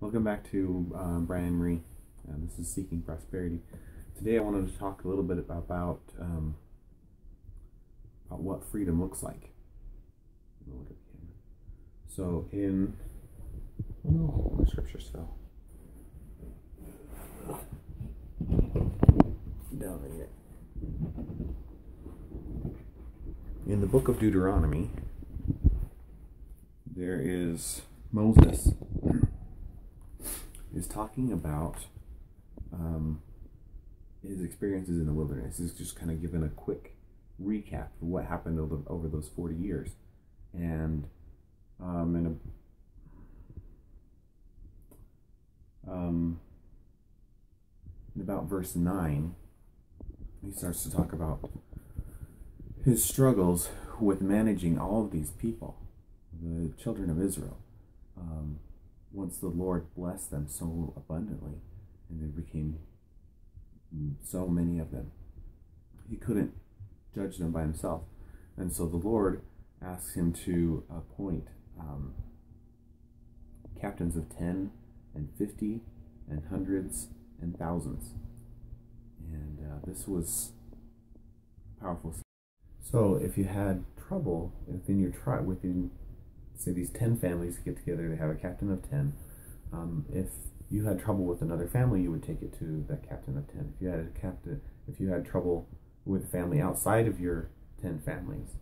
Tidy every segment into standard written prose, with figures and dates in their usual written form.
Welcome back to Brian Marie. This is Seeking Prosperity. Today I wanted to talk a little bit about what freedom looks like. Look at the camera. So my scriptures fell. Down here. In the book of Deuteronomy, there is Moses is talking about his experiences in the wilderness. He's just kind of given a quick recap of what happened over those 40 years. And in about verse 9, he starts to talk about his struggles with managing all of these people, the children of Israel. Once the Lord blessed them so abundantly, and there became so many of them, he couldn't judge them by himself. And so the Lord asks him to appoint captains of 10 and 50 and hundreds and thousands. And this was powerful. So if you had trouble within your tribe, say these 10 families get together, they have a captain of 10. If you had trouble with another family, you would take it to that captain of 10. If you had trouble with a family outside of your 10 families,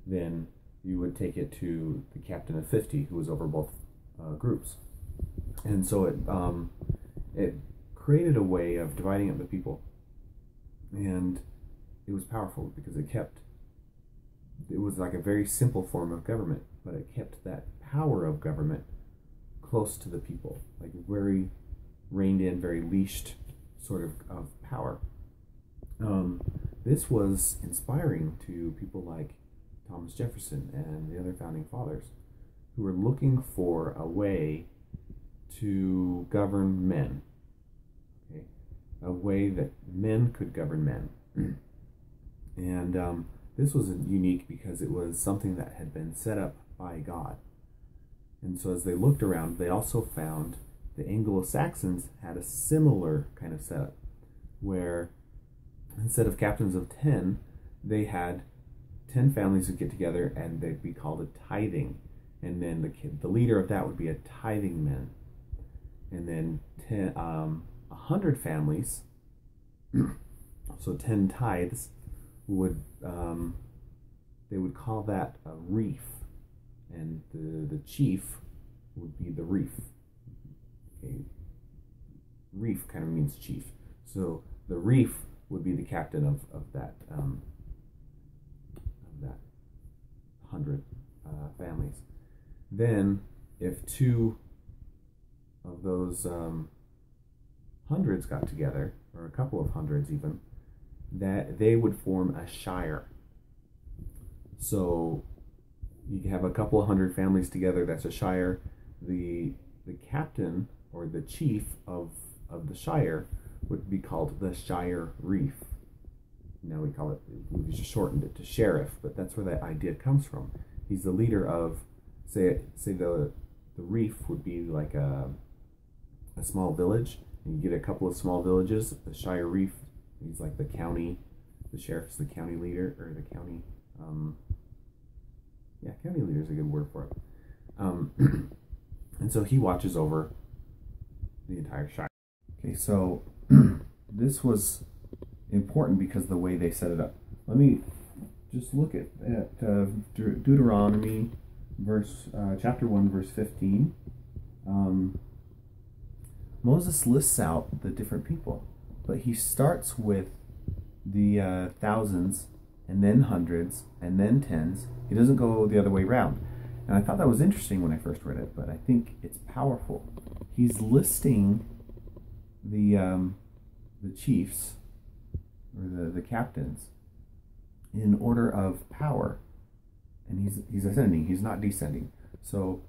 then you would take it to the captain of 50, who was over both groups. And so it created a way of dividing up the people, and it was powerful because it was like a very simple form of government, but it kept that power of government close to the people, like very reined in, very leashed sort of power. This was inspiring to people like Thomas Jefferson and the other founding fathers, who were looking for a way to govern men, okay? A way that men could govern men. And this was unique because it was something that had been set up by God. And so as they looked around, they also found the Anglo-Saxons had a similar kind of setup, where instead of captains of 10, they had 10 families would get together and they'd be called a tithing. And then the leader of that would be a tithing man. And then 100 families, so 10 tithes, they would call that a reef, and the chief would be the reef. Okay. Reef kind of means chief, so the reef would be the captain of that 100 families. Then if two of those hundreds got together, or a couple of hundreds even, that they would form a shire. So you have a couple of hundred families together, that's a shire. The captain or the chief of the shire would be called the shire reef. Now we just shortened it to sheriff, but that's where that idea comes from. He's the leader of, say the reef would be like a small village, and you get a couple of small villages. The shire reef, he's like the county, the sheriff's the county leader, or the county, county leader is a good word for it. And so he watches over the entire shire. Okay, so this was important because of the way they set it up. Let me just look at Deuteronomy chapter 1, verse 15. Moses lists out the different people, but he starts with the thousands, and then hundreds, and then tens. He doesn't go the other way around. And I thought that was interesting when I first read it, but I think it's powerful. He's listing the chiefs, or the captains, in order of power. And he's ascending, he's not descending. So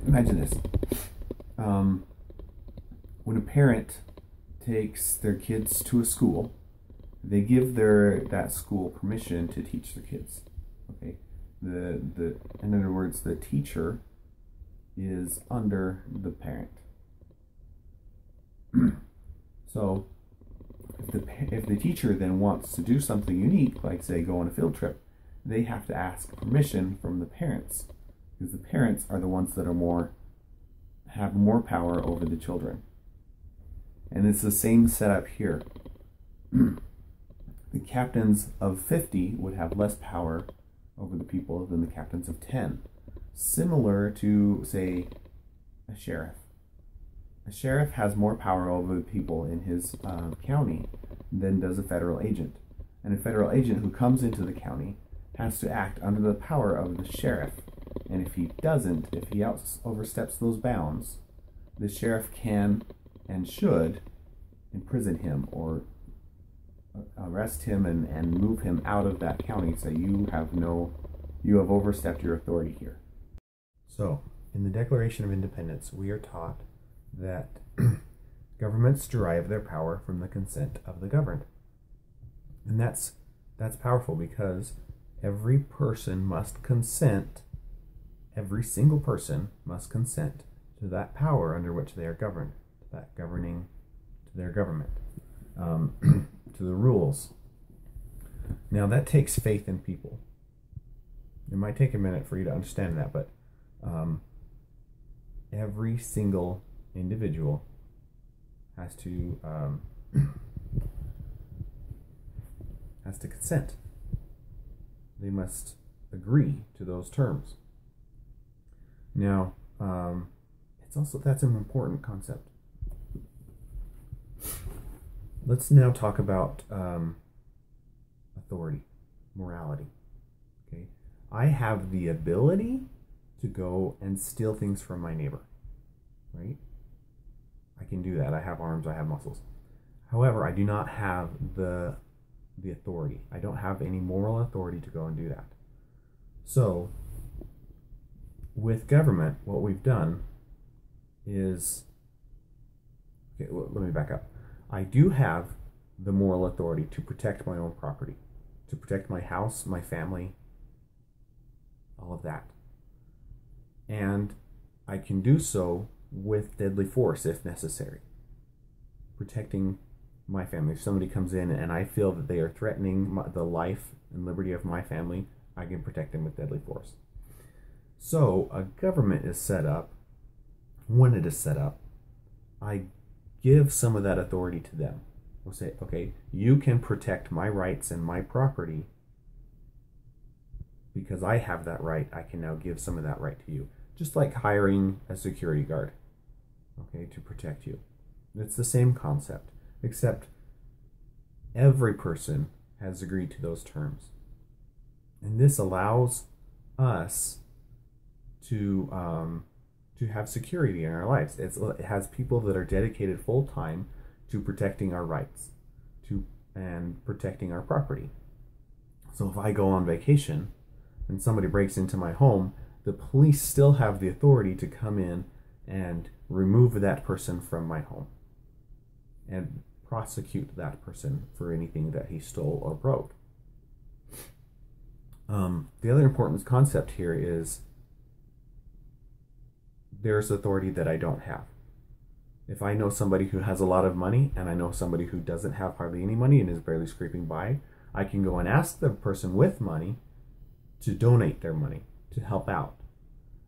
imagine this. When a parent takes their kids to a school, they give that school permission to teach their kids. Okay, in other words, the teacher is under the parent. So if the teacher then wants to do something unique, like say go on a field trip, they have to ask permission from the parents, because the parents are the ones that have more power over the children. And it's the same setup here. The captains of 50 would have less power over the people than the captains of 10. Similar to, say, a sheriff. A sheriff has more power over the people in his county than does a federal agent. And a federal agent who comes into the county has to act under the power of the sheriff. And if he doesn't, if he oversteps those bounds, the sheriff can and should imprison him or arrest him and move him out of that county. So you have overstepped your authority here. So, in the Declaration of Independence, we are taught that governments derive their power from the consent of the governed. And that's powerful, because every person must consent, every single person must consent to that power under which they are governed, to that governing, to their government, to the rules. Now that takes faith in people. It might take a minute for you to understand that, but every single individual has to consent. They must agree to those terms. Now, that's an important concept. Let's now talk about authority, morality. Okay, I have the ability to go and steal things from my neighbor, right? I can do that. I have arms, I have muscles. However, I do not have the authority. I don't have any moral authority to go and do that. So, with government, what we've done is, okay, well, let me back up. I do have the moral authority to protect my own property, to protect my house, my family, all of that. And I can do so with deadly force if necessary. Protecting my family. If somebody comes in and I feel that they are threatening the life and liberty of my family, I can protect them with deadly force. So a government is set up. When it is set up, I give some of that authority to them. We'll say, okay, you can protect my rights and my property. Because I have that right, I can now give some of that right to you. Just like hiring a security guard, okay, to protect you. It's the same concept, except every person has agreed to those terms. And this allows us to have security in our lives. It has people that are dedicated full-time to protecting our rights and protecting our property. So if I go on vacation and somebody breaks into my home, the police still have the authority to come in and remove that person from my home and prosecute that person for anything that he stole or broke. The other important concept here is there's authority that I don't have. If I know somebody who has a lot of money and I know somebody who doesn't have hardly any money and is barely scraping by, I can go and ask the person with money to donate their money, to help out.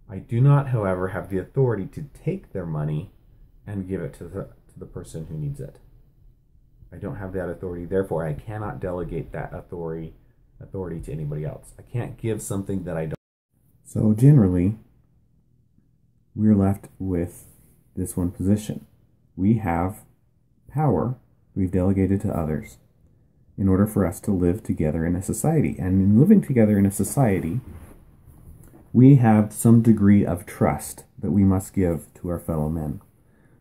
I do not, however, have the authority to take their money and give it to the person who needs it. I don't have that authority, therefore I cannot delegate that authority to anybody else. I can't give something that I don't. So generally, we're left with this one position. We have power we've delegated to others in order for us to live together in a society. And in living together in a society, we have some degree of trust that we must give to our fellow men.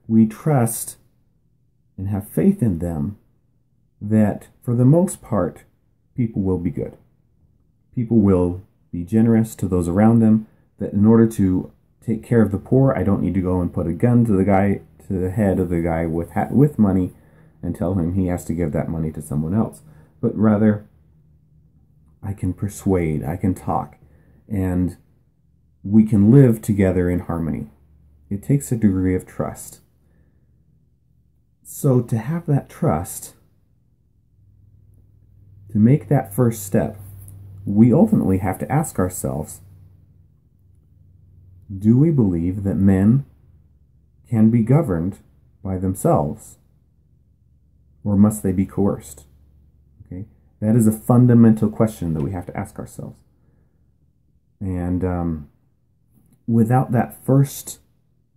We trust and have faith in them that, for the most part, people will be good. People will be generous to those around them, that in order to take care of the poor, I don't need to go and put a gun to the head of the guy with money and tell him he has to give that money to someone else. But rather, I can persuade, I can talk, and we can live together in harmony. It takes a degree of trust. So to have that trust, to make that first step, we ultimately have to ask ourselves, do we believe that men can be governed by themselves, or must they be coerced? Okay, that is a fundamental question that we have to ask ourselves. And without that first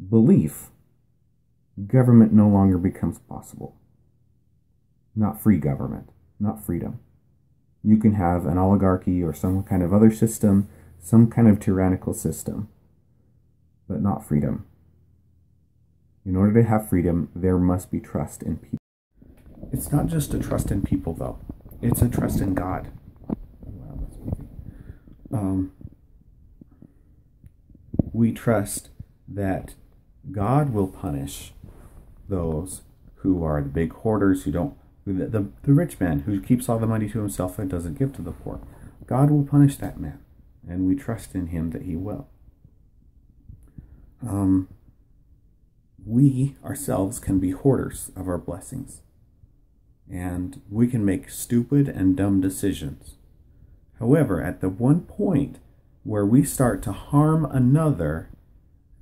belief, government no longer becomes possible. Not free government, not freedom. You can have an oligarchy or some kind of other system, some kind of tyrannical system, but not freedom. In order to have freedom, there must be trust in people. It's not just a trust in people, though. It's a trust in God. Wow, that's moving. We trust that God will punish those who are the big hoarders, the rich man who keeps all the money to himself and doesn't give to the poor. God will punish that man, and we trust in him that he will. We ourselves can be hoarders of our blessings, and we can make stupid and dumb decisions. However, at the one point where we start to harm another,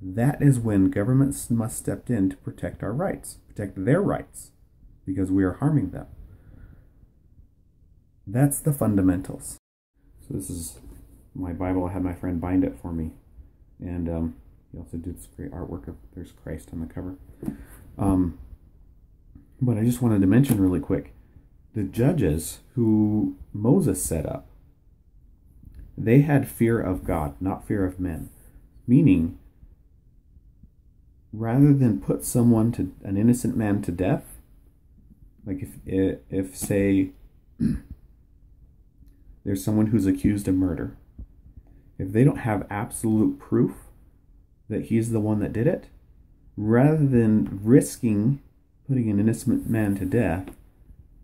that is when governments must step in to protect our rights, protect their rights, because we are harming them. That's the fundamentals. So this is my Bible. I had my friend bind it for me, and he also did this great artwork of there's Christ on the cover. But I just wanted to mention really quick, the judges who Moses set up, they had fear of God, not fear of men. Meaning, rather than put an innocent man to death, like if say, there's someone who's accused of murder, if they don't have absolute proof that he's the one that did it, rather than risking putting an innocent man to death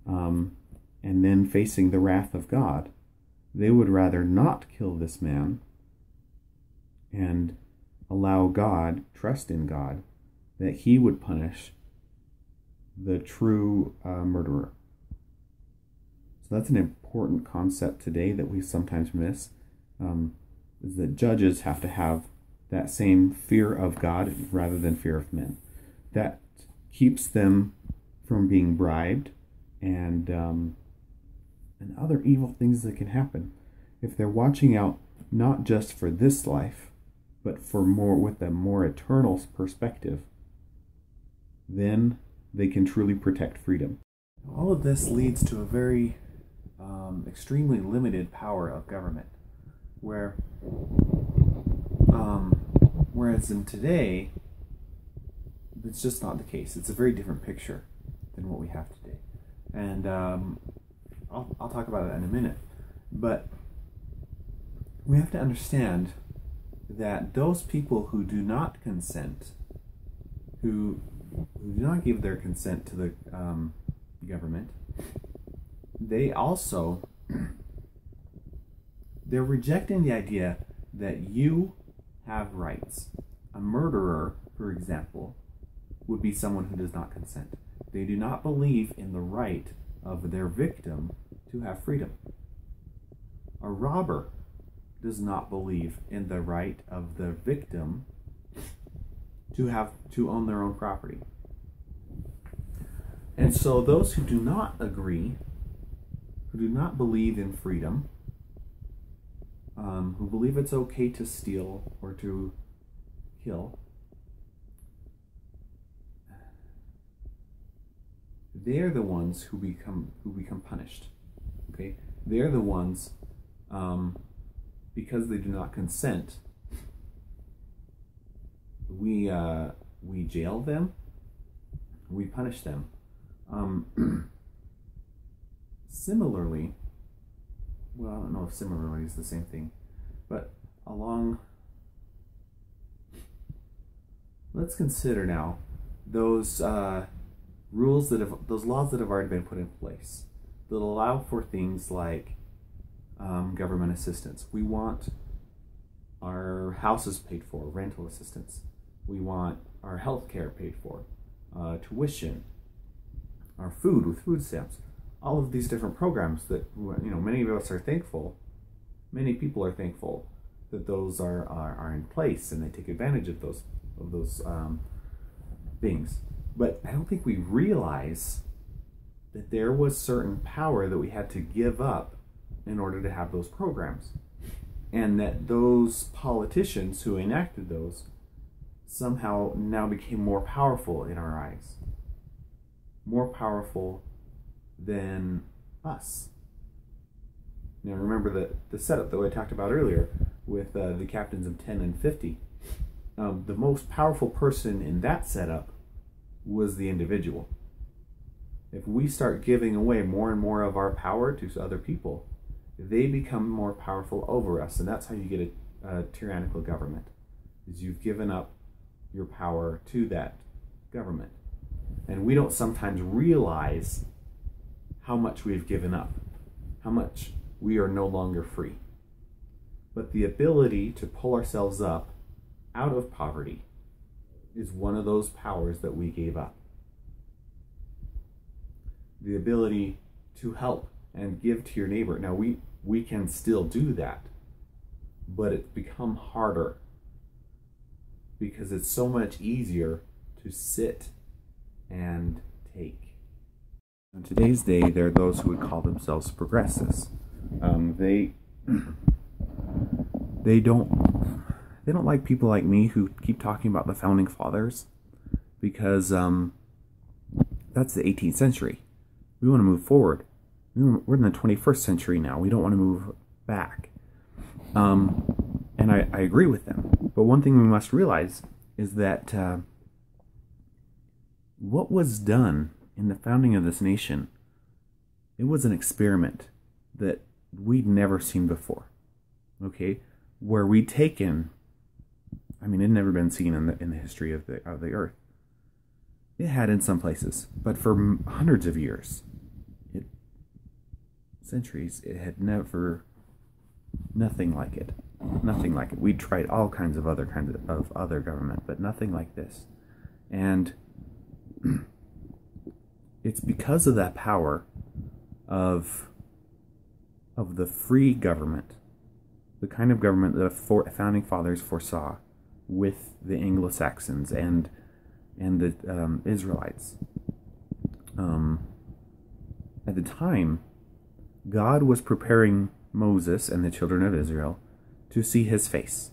and then facing the wrath of God, they would rather not kill this man and allow God, trust in God, that he would punish the true murderer. So that's an important concept today that we sometimes miss, is that judges have to have that same fear of God rather than fear of men. That keeps them from being bribed and other evil things that can happen. If they're watching out not just for this life, but for with a more eternal perspective, then they can truly protect freedom. All of this leads to a very extremely limited power of government, whereas in today, it's just not the case. It's a very different picture than what we have today. And I'll talk about that in a minute. But we have to understand that those people who do not consent, who do not give their consent to the government, they're rejecting the idea that you have rights. A murderer, for example, would be someone who does not consent. They do not believe in the right of their victim to have freedom. A robber does not believe in the right of the victim to own their own property. And so those who do not agree, who do not believe in freedom, who believe it's okay to steal or to kill, they're the ones who become punished. Okay, they're the ones, because they do not consent. We jail them. We punish them. Similarly, well, I don't know if similarly is the same thing, but let's consider now those laws that have already been put in place that allow for things like government assistance. We want our houses paid for, rental assistance. We want our health care paid for, tuition, our food with food stamps, all of these different programs that, you know, many of us are thankful, many people are thankful that those are in place, and they take advantage of those things. But I don't think we realize that there was certain power that we had to give up in order to have those programs, and that those politicians who enacted those somehow now became more powerful in our eyes, more powerful than us. Now remember the setup that I talked about earlier with the captains of 10 and 50. The most powerful person in that setup was the individual. If we start giving away more and more of our power to other people, they become more powerful over us, and that's how you get a tyrannical government, is you've given up your power to that government. And we don't sometimes realize how much we've given up, how much we are no longer free. But the ability to pull ourselves up out of poverty is one of those powers that we gave up. The ability to help and give to your neighbor. Now we can still do that, but it's become harder because it's so much easier to sit and take. In today's day, there are those who would call themselves progressives. They don't like people like me who keep talking about the founding fathers, because that's the 18th century. We want to move forward. We're in the 21st century now. We don't want to move back. And I agree with them. But one thing we must realize is that what was done in the founding of this nation, it was an experiment that we'd never seen before. Okay? Where we'd taken, I mean, it had never been seen in the history of the earth. It had in some places, but for hundreds of years, centuries, it had never, nothing like it. Nothing like it. We tried all kinds of other government, but nothing like this. And it's because of that power of the free government, the kind of government that the founding fathers foresaw with the Anglo-Saxons and the Israelites. At the time, God was preparing Moses and the children of Israel to see his face.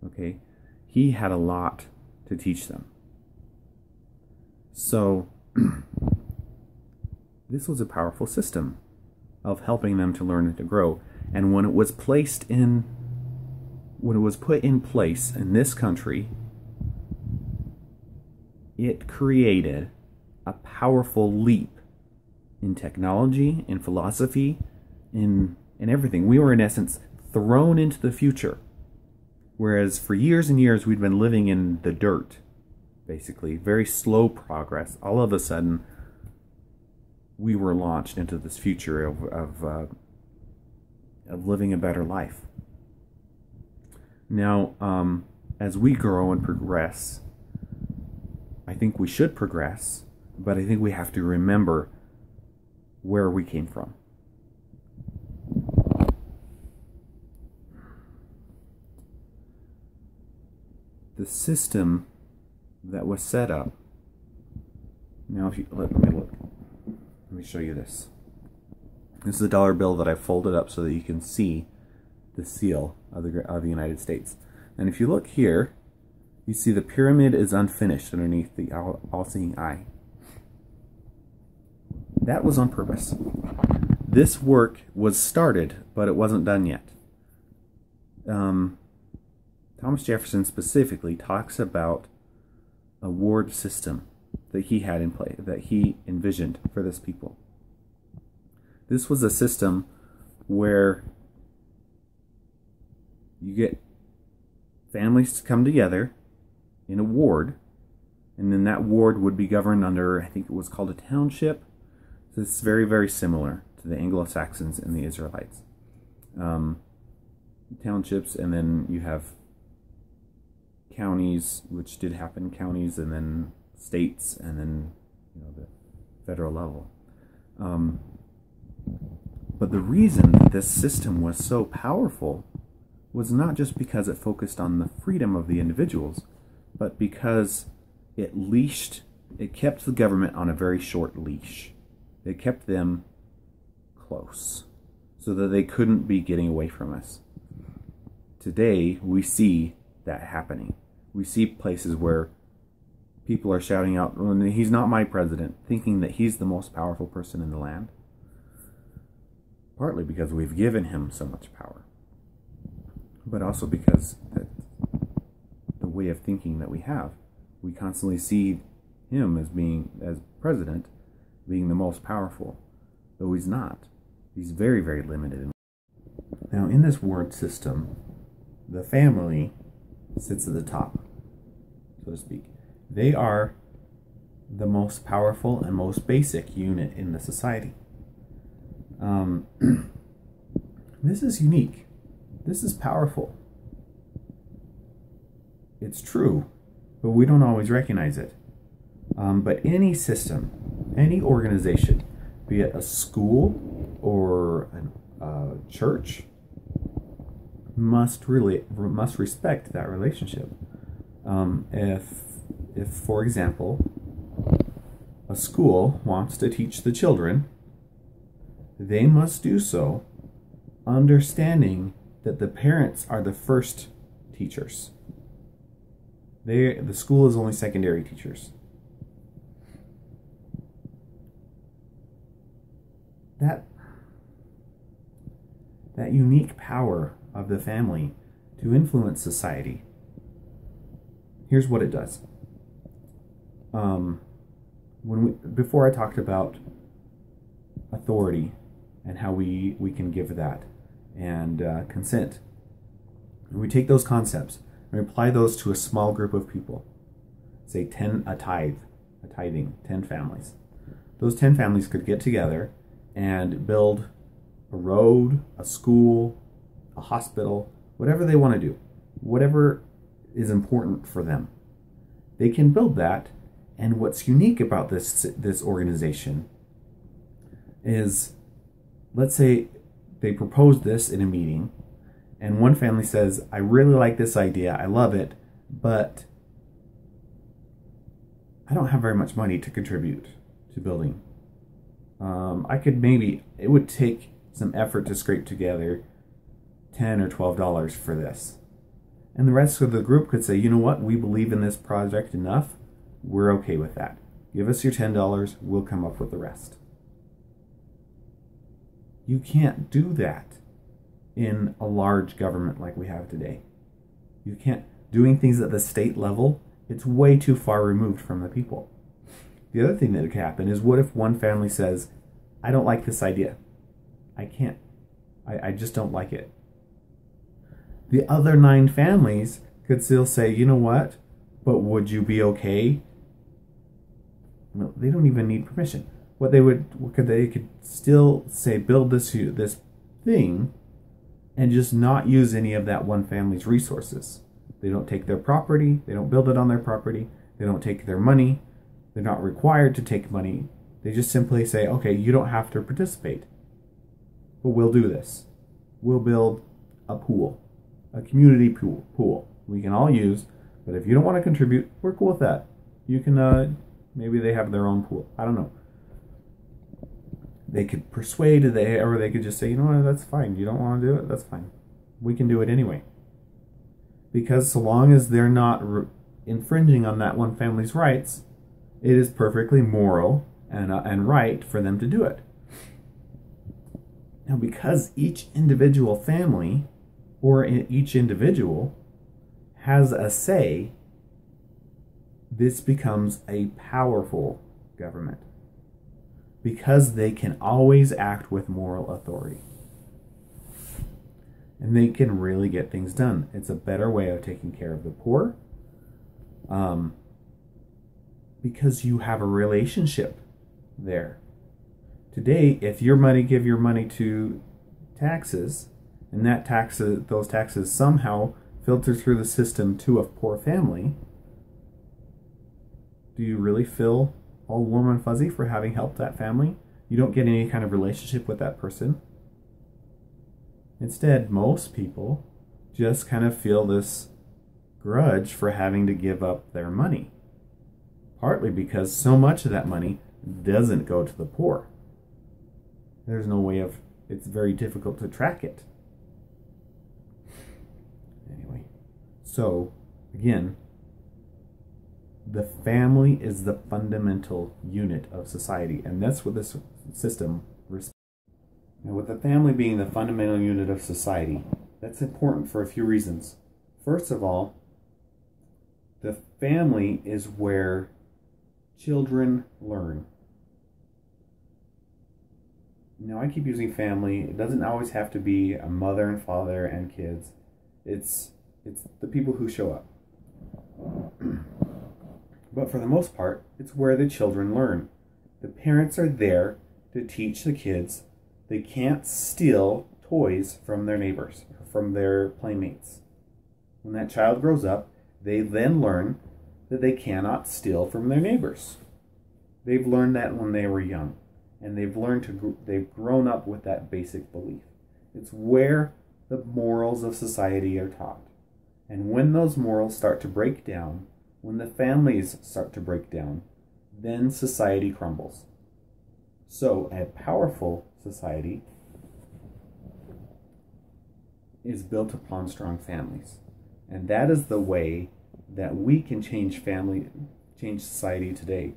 Okay? He had a lot to teach them. So, this was a powerful system of helping them to learn and to grow. And when it was put in place in this country, it created a powerful leap in technology, in philosophy, in everything. We were, in essence, thrown into the future. Whereas for years and years, we'd been living in the dirt, basically. Very slow progress. All of a sudden, we were launched into this future of living a better life. Now, as we grow and progress, I think we should progress, but I think we have to remember where we came from. The system that was set up. Now, if you let me look. Let me show you this. This is a dollar bill that I folded up so that you can see the seal of the United States. And if you look here, you see the pyramid is unfinished underneath the all-seeing eye. That was on purpose. This work was started, but it wasn't done yet. Thomas Jefferson specifically talks about a ward system that he had in place, that he envisioned for this people. This was a system where you get families to come together in a ward, and then that ward would be governed under, I think it was called a township. So it's very, very similar to the Anglo-Saxons and the Israelites. Townships, and then you have counties, which did happen, counties, and then states, and then the federal level. But the reason that this system was so powerful was not just because it focused on the freedom of the individuals, but because it kept the government on a very short leash. It kept them close so that they couldn't be getting away from us. Today, we see that happening. We see places where people are shouting out, "He's not my president," thinking that he's the most powerful person in the land. Partly because we've given him so much power, but also because the way of thinking that we have, we constantly see him as president, being the most powerful, though he's not. He's very, very limited. Now, in this ward system, the family sits at the top, so to speak. They are the most powerful and most basic unit in the society. This is unique. This is powerful. It's true, but we don't always recognize it. But any system, any organization, be it a school or a church, must respect that relationship. If, for example, a school wants to teach the children, they must do so understanding that the parents are the first teachers. The school is only secondary teachers. That unique power of the family to influence society, here's what it does. Before I talked about authority and how we can give that, and consent, and we take those concepts and we apply those to a small group of people, say 10 tithing 10 families. Those 10 families could get together and build a road, a school, a hospital, whatever they want to do, whatever is important for them. They can build that. And what's unique about this organization is, let's say they propose this in a meeting, and one family says, "I really like this idea, I love it, but I don't have very much money to contribute to building. It would take some effort to scrape together $10 or $12 for this." And the rest of the group could say, "You know what, we believe in this project enough, we're okay with that. Give us your $10, we'll come up with the rest." You can't do that in a large government like we have today. You can't. Doing things at the state level, it's way too far removed from the people. The other thing that could happen is, what if one family says, "I don't like this idea. I can't. I just don't like it." The other 9 families could still say, "You know what, but would you be okay?" Well, they don't even need permission. They could still say, build this thing, and just not use any of that one family's resources. They don't take their property. They don't build it on their property. They don't take their money. They're not required to take money. They just simply say, "Okay, you don't have to participate, but we'll do this. We'll build a pool, a community pool we can all use, but if you don't want to contribute, we're cool with that. You can, maybe they have their own pool. I don't know." They could persuade, or they could just say, "You know what, that's fine. You don't want to do it, that's fine. We can do it anyway." Because so long as they're not infringing on that one family's rights, it is perfectly moral and right for them to do it. Now, because each individual family or each individual has a say, this becomes a powerful government, because they can always act with moral authority. And they can really get things done. It's a better way of taking care of the poor, because you have a relationship there. Today, if give your money to taxes, and those taxes somehow filter through the system to a poor family, do you really feel all warm and fuzzy for having helped that family? You don't get any kind of relationship with that person. Instead, most people just kind of feel this grudge for having to give up their money. Partly because so much of that money doesn't go to the poor. There's no way of, it's very difficult to track it. Anyway, so again, the family is the fundamental unit of society, and that's what this system respects. Now, with the family being the fundamental unit of society, that's important for a few reasons. First of all, the family is where children learn. Now, I keep using family. It doesn't always have to be a mother and father and kids. It's the people who show up. But for the most part, it's where the children learn. The parents are there to teach the kids they can't steal toys from their neighbors, or from their playmates. When that child grows up, they then learn that they cannot steal from their neighbors. They've learned that when they were young, and they've grown up with that basic belief. It's where the morals of society are taught. And when those morals start to break down, when the families start to break down, then society crumbles. So a powerful society is built upon strong families. And that is the way that we can change society today,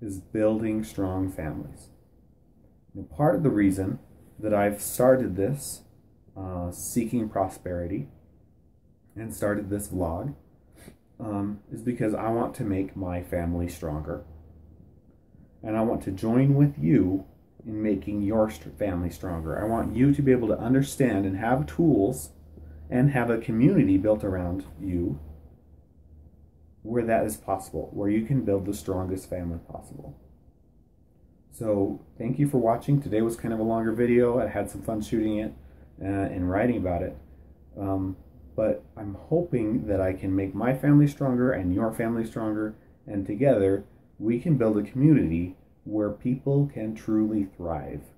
is building strong families. Now, part of the reason that I've started this Seeking Prosperity and started this vlog is because I want to make my family stronger. And I want to join with you in making your family stronger. I want you to be able to understand and have tools and have a community built around you where that is possible, where you can build the strongest family possible. So thank you for watching. Today was kind of a longer video. I had some fun shooting it and writing about it. But I'm hoping that I can make my family stronger and your family stronger, and together we can build a community where people can truly thrive.